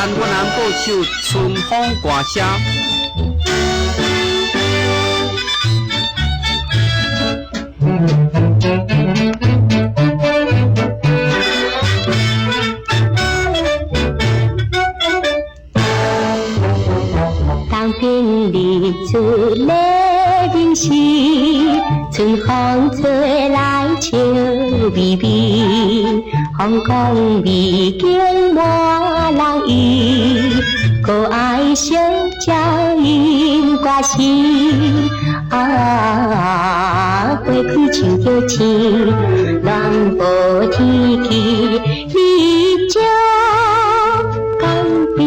咱越南歌手春风歌声。当兵日出来临时，春风吹来笑微微，风光美景满人意，可爱小鸟因歌声。飞去唱着情，人无天气，你将港边。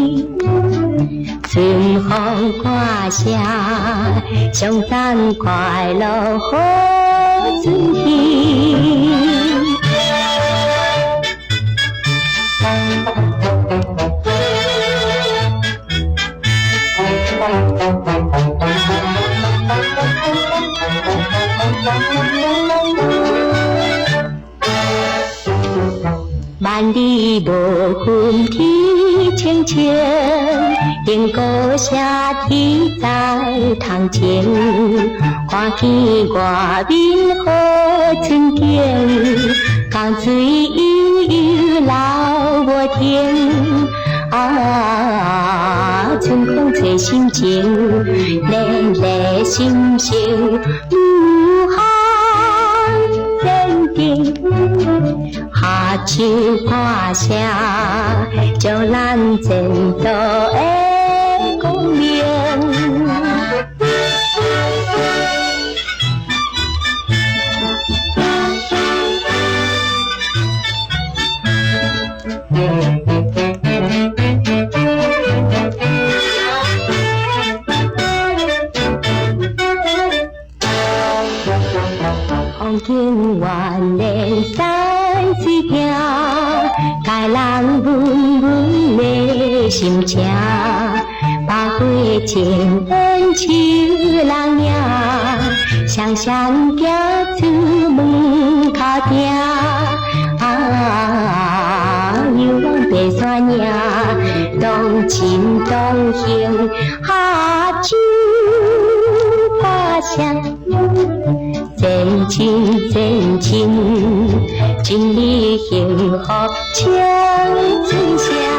春风歌声，上山快乐好春天。万里无分天青青，英歌声天在堂前，看见外面好春景，江水悠悠流无停。春风吹心情，热热心情，武汉坚定。下唱歌声，将咱前途的光明。风景万年山水行，带人温温的心情。百花千恩秋人影，双双行出门口埕。游往白山岭，动情动情，下唱歌声。真情真情，祝你幸福长春香。